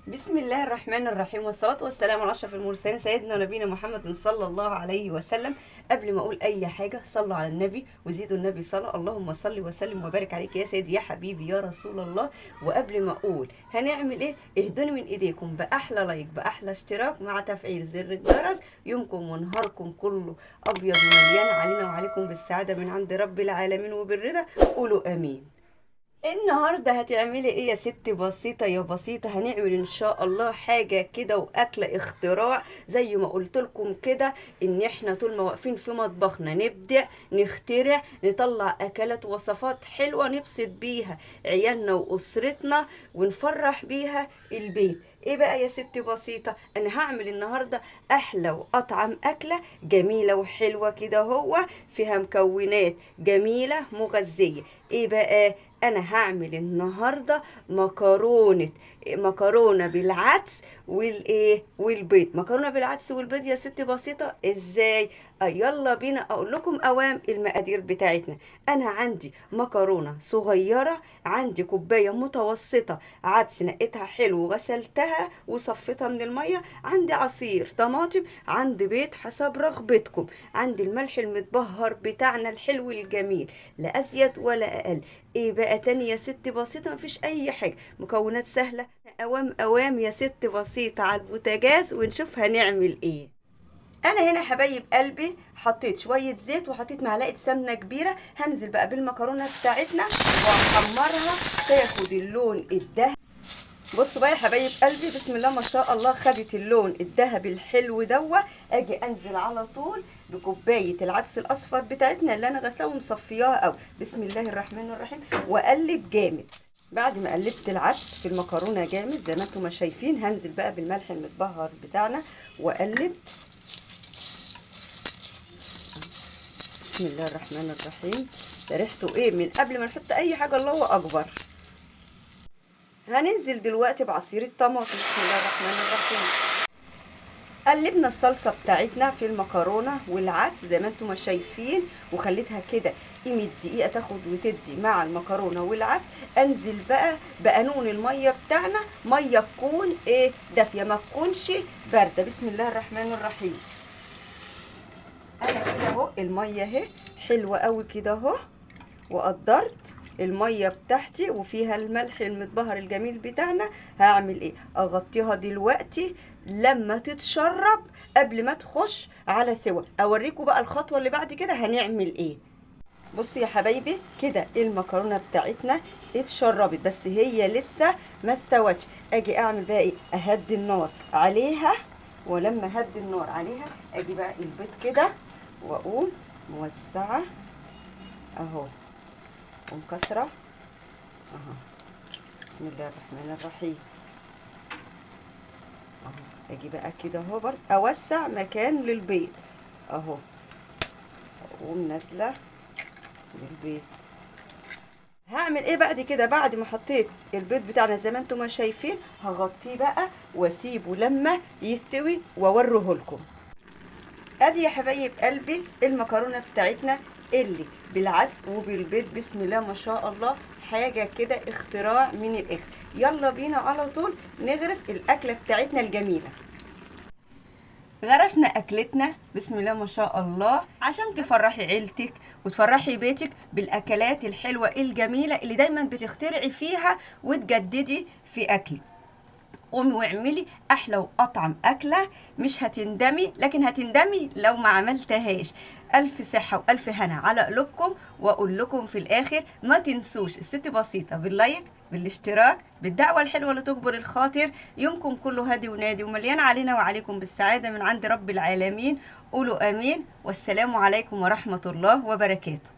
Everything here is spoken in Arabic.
بسم الله الرحمن الرحيم، والصلاة والسلام على أشرف المرسلين سيدنا ونبينا محمد صلى الله عليه وسلم. قبل ما أقول أي حاجة صلوا على النبي وزيدوا النبي صلاة. اللهم صل وسلم وبارك عليك يا سيدي يا حبيبي يا رسول الله. وقبل ما أقول هنعمل إيه، اهدوني من إيديكم بأحلى لايك بأحلى اشتراك مع تفعيل زر الجرس. يومكم ونهاركم كله أبيض ومليان علينا وعليكم بالسعادة من عند رب العالمين وبالرضا. قولوا آمين. النهارده هتعملي ايه يا ستي؟ بسيطه يا بسيطه، هنعمل ان شاء الله حاجه كده واكله اختراع زي ما قلت لكم كده، ان احنا طول ما واقفين في مطبخنا نبدع نخترع نطلع اكلات وصفات حلوه نبسط بيها عيالنا واسرتنا ونفرح بيها البيت. ايه بقى يا ستي؟ بسيطه. انا هعمل النهارده احلى واطعم اكله جميله وحلوه كده، هو فيها مكونات جميله مغذيه. ايه بقى؟ انا هعمل النهارده مكرونه بالعدس والايه والبيض. مكرونه بالعدس والبيض يا ستي. بسيطه ازاي؟ يلا بينا اقول لكم اوام المقادير بتاعتنا. انا عندي مكرونه صغيره، عندي كوبايه متوسطه عدس نقيتها حلو وغسلتها وصفيتها من الميه، عندي عصير طماطم، عندي بيض حسب رغبتكم، عندي الملح المتبهر بتاعنا الحلو الجميل لا ازيد ولا اقل. ايه بقى تاني يا ست؟ بسيطه، مفيش اي حاجه، مكونات سهله. اوام يا ست بسيطه على البوتاجاز ونشوف هنعمل ايه. انا هنا حبايب قلبي حطيت شويه زيت وحطيت معلقه سمنه كبيره. هنزل بقى بالمكرونه بتاعتنا واحمرها تاخد اللون الذهبي. بصوا بقى يا حبايب قلبي، بسم الله ما شاء الله، خدت اللون الذهبي الحلو دوا. اجي انزل على طول بكوبايه العدس الاصفر بتاعتنا اللي انا غسلاه ومصفياها قوي. بسم الله الرحمن الرحيم، واقلب جامد. بعد ما قلبت العدس في المكرونه جامد زي ما انتم ما شايفين، هنزل بقى بالملح المتبهر بتاعنا واقلب. بسم الله الرحمن الرحيم. ده ريحته ايه من قبل ما نحط اي حاجه، الله اكبر. هننزل دلوقتي بعصير الطماطم. بسم الله الرحمن الرحيم. قلبنا الصلصه بتاعتنا في المكرونه والعدس زي ما انتم ما شايفين، وخليتها كده قيمه دقيقه تاخد وتدي مع المكرونه والعدس. انزل بقى بقانون الميه بتاعنا، ميه تكون ايه دافيه ما تكونش بارده. بسم الله الرحمن الرحيم. انا كده اهو الميه اهي حلوه قوي كده اهو، وقدرت الميه بتاعتي وفيها الملح المتبهر الجميل بتاعنا. هعمل ايه؟ اغطيها دلوقتي لما تتشرب قبل ما تخش على سوا. اوريكم بقى الخطوه اللي بعد كده هنعمل ايه. بصوا يا حبايبي كده المكرونه بتاعتنا اتشربت بس هي لسه ما استوتش. اجي اعمل بقى ايه؟ اهدي النار عليها، ولما اهدي النار عليها اجي بقى البيض كده واقوم موسعه اهو ومكسره اهو. بسم الله الرحمن الرحيم اهو. اجي بقى كده اهو برضه اوسع مكان للبيض اهو، اقوم نازله بالبيض. هعمل ايه بعد كده؟ بعد ما حطيت البيض بتاعنا زي ما انتم ما شايفين، هغطيه بقى واسيبه لما يستوي واوريه لكم. ادي يا حبايب قلبي المكرونه بتاعتنا اللي بالعدس وبالبيض. بسم الله ما شاء الله، حاجه كده اختراع من الاخر. يلا بينا على طول نغرف الاكله بتاعتنا الجميله. غرفنا اكلتنا بسم الله ما شاء الله عشان تفرحي عيلتك وتفرحي بيتك بالاكلات الحلوه الجميله اللي دايما بتخترعي فيها وتجددي في اكلك. قومي واعملي احلى واطعم اكله، مش هتندمي، لكن هتندمي لو ما عملتهاش. الف صحه والف هنا على قلوبكم. واقول لكم في الاخر ما تنسوش الست بسيطه باللايك بالاشتراك بالدعوه الحلوه اللي تكبر الخاطر. يومكم كله هادي ونادي ومليان علينا وعليكم بالسعاده من عند رب العالمين. قولوا امين، والسلام عليكم ورحمه الله وبركاته.